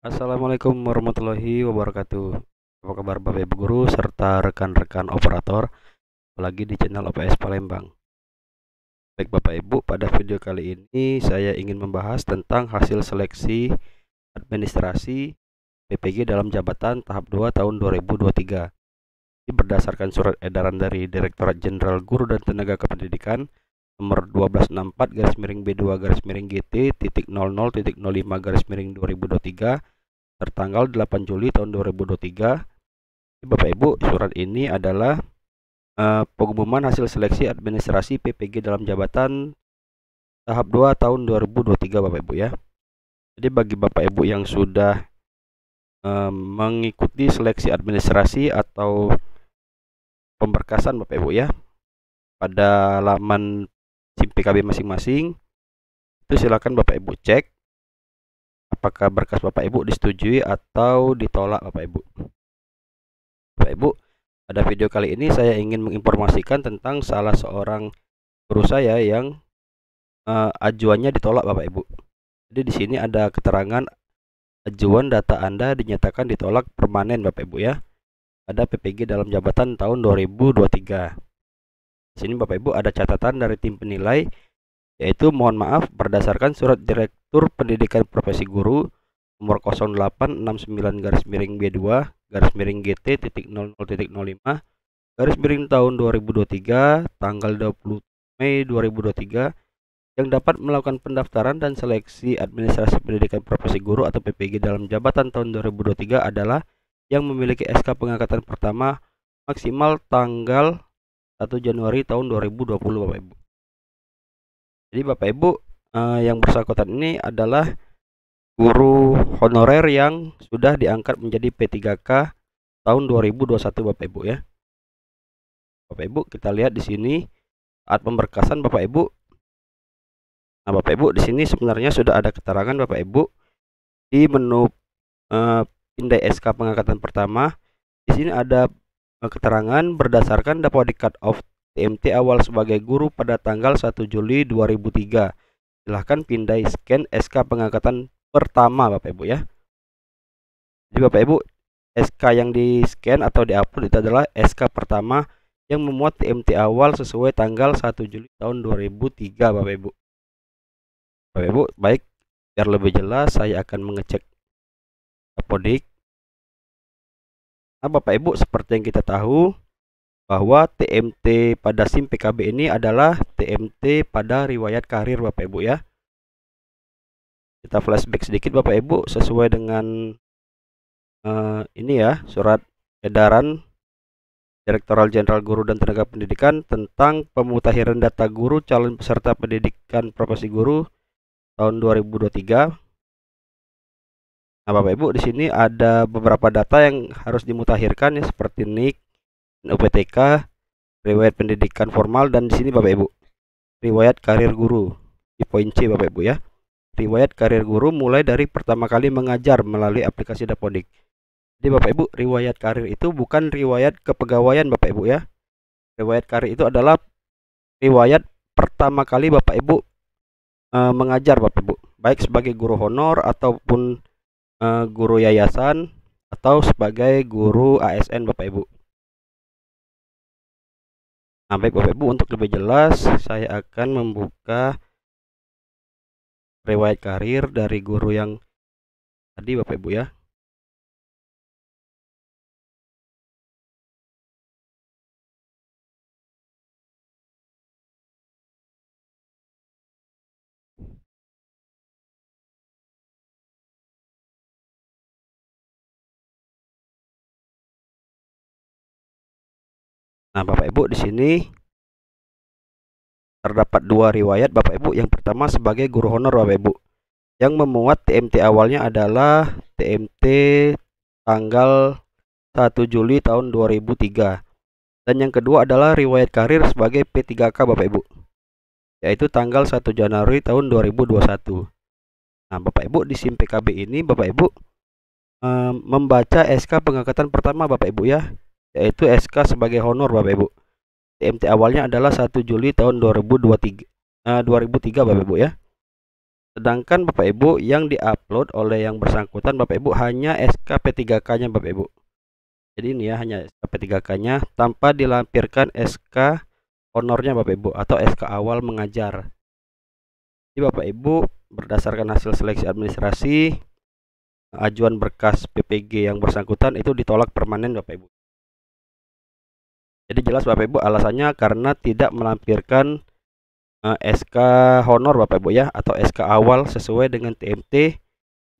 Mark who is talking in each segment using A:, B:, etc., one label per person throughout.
A: Assalamualaikum warahmatullahi wabarakatuh. Apa kabar Bapak Ibu guru serta rekan-rekan operator, apalagi di channel OPS Palembang. Baik Bapak Ibu, pada video kali ini saya ingin membahas tentang hasil seleksi administrasi PPG dalam jabatan tahap 2 tahun 2023. Ini berdasarkan surat edaran dari Direktorat Jenderal Guru dan Tenaga Kependidikan nomor 1264-GT.00.05-2023 tertanggal 8 Juli tahun 2023. Bapak Ibu, surat ini adalah pengumuman hasil seleksi administrasi PPG dalam jabatan tahap 2 tahun 2023 Bapak Ibu ya. Jadi bagi Bapak Ibu yang sudah mengikuti seleksi administrasi atau pemberkasan Bapak Ibu ya, pada laman SIM PKB masing-masing, itu silakan Bapak Ibu cek apakah berkas Bapak Ibu disetujui atau ditolak Bapak Ibu. Bapak Ibu, pada video kali ini saya ingin menginformasikan tentang salah seorang guru saya yang ajuannya ditolak Bapak Ibu. Jadi di sini ada keterangan ajuan data Anda dinyatakan ditolak permanen Bapak Ibu ya. Ada PPG dalam jabatan tahun 2023. Di sini Bapak Ibu ada catatan dari tim penilai, yaitu mohon maaf berdasarkan surat Direktur Pendidikan Profesi Guru nomor 0869-BD2-GT.00.05 tahun 2023 tanggal 20 Mei 2023 yang dapat melakukan pendaftaran dan seleksi administrasi pendidikan profesi guru atau PPG dalam jabatan tahun 2023 adalah yang memiliki SK pengangkatan pertama maksimal tanggal 1 Januari tahun 2020 Bapak Ibu. Jadi Bapak Ibu, yang bersangkutan ini adalah guru honorer yang sudah diangkat menjadi P3K tahun 2021 Bapak Ibu ya. Bapak Ibu, kita lihat di sini saat pemberkasan Bapak Ibu. Nah, Bapak Ibu, di sini sebenarnya sudah ada keterangan Bapak Ibu di menu pindai SK pengangkatan pertama. Di sini ada keterangan berdasarkan dapat di cut off TMT awal sebagai guru pada tanggal 1 Juli 2003. Silahkan pindai scan SK pengangkatan pertama Bapak Ibu ya. Jadi Bapak Ibu, SK yang di scan atau diupload itu adalah SK pertama yang memuat TMT awal sesuai tanggal 1 Juli tahun 2003 Bapak Ibu. Bapak Ibu, baik, biar lebih jelas saya akan mengecek Dapodik. Nah Bapak Ibu, seperti yang kita tahu bahwa TMT pada SIM PKB ini adalah TMT pada riwayat karir Bapak Ibu ya. Kita flashback sedikit Bapak Ibu sesuai dengan ini ya, surat edaran Direktorat Jenderal Guru dan Tenaga Pendidikan tentang pemutahiran data guru calon peserta pendidikan profesi guru tahun 2023. Nah, Bapak Ibu, di sini ada beberapa data yang harus dimutakhirkan ya, seperti NIK, UPTK, riwayat pendidikan formal, dan di sini Bapak Ibu, riwayat karir guru di poin C Bapak Ibu ya. Riwayat karir guru mulai dari pertama kali mengajar melalui aplikasi Dapodik. Jadi Bapak Ibu, riwayat karir itu bukan riwayat kepegawaian Bapak Ibu ya. Riwayat karir itu adalah riwayat pertama kali Bapak Ibu mengajar Bapak Ibu, baik sebagai guru honor ataupun guru yayasan atau sebagai guru ASN Bapak Ibu. Nah, baik Bapak Ibu, untuk lebih jelas saya akan membuka riwayat karir dari guru yang tadi Bapak Ibu ya. Nah, Bapak Ibu, di sini terdapat dua riwayat Bapak Ibu. Yang pertama sebagai guru honor Bapak Ibu, yang memuat TMT awalnya adalah TMT tanggal 1 Juli tahun 2003. Dan yang kedua adalah riwayat karir sebagai P3K Bapak Ibu, yaitu tanggal 1 Januari tahun 2021. Nah, Bapak Ibu, di SIM PKB ini Bapak Ibu membaca SK pengangkatan pertama Bapak Ibu ya, yaitu SK sebagai honor Bapak Ibu. TMT awalnya adalah 1 Juli tahun 2003 Bapak Ibu ya. Sedangkan Bapak Ibu yang diupload oleh yang bersangkutan Bapak Ibu hanya SK-P3K-nya Bapak Ibu. Jadi ini ya, hanya SK-P3K-nya tanpa dilampirkan SK honornya Bapak Ibu atau SK awal mengajar. Jadi Bapak Ibu berdasarkan hasil seleksi administrasi, ajuan berkas PPG yang bersangkutan itu ditolak permanen Bapak Ibu. Jadi jelas Bapak Ibu alasannya karena tidak melampirkan SK honor Bapak Ibu ya, atau SK awal sesuai dengan TMT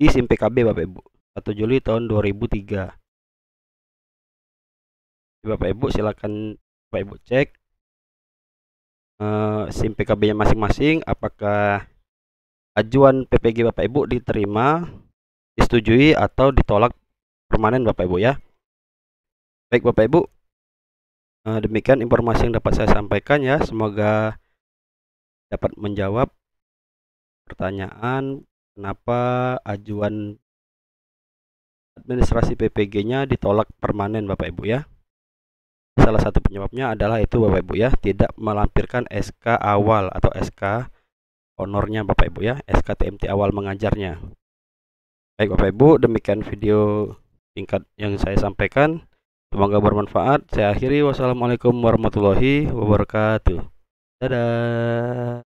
A: di SIM PKB Bapak Ibu 1 Juli tahun 2003. Jadi Bapak Ibu silakan Bapak Ibu cek SIM PKB-nya masing-masing, apakah ajuan PPG Bapak Ibu diterima, disetujui atau ditolak permanen Bapak Ibu ya. Baik Bapak Ibu, demikian informasi yang dapat saya sampaikan ya. Semoga dapat menjawab pertanyaan kenapa ajuan administrasi PPG-nya ditolak permanen Bapak Ibu ya. Salah satu penyebabnya adalah itu Bapak Ibu ya, tidak melampirkan SK awal atau SK honornya Bapak Ibu ya, SK TMT awal mengajarnya. Baik Bapak Ibu, demikian video singkat yang saya sampaikan. Semoga bermanfaat. Saya akhiri. Wassalamualaikum warahmatullahi wabarakatuh. Dadah.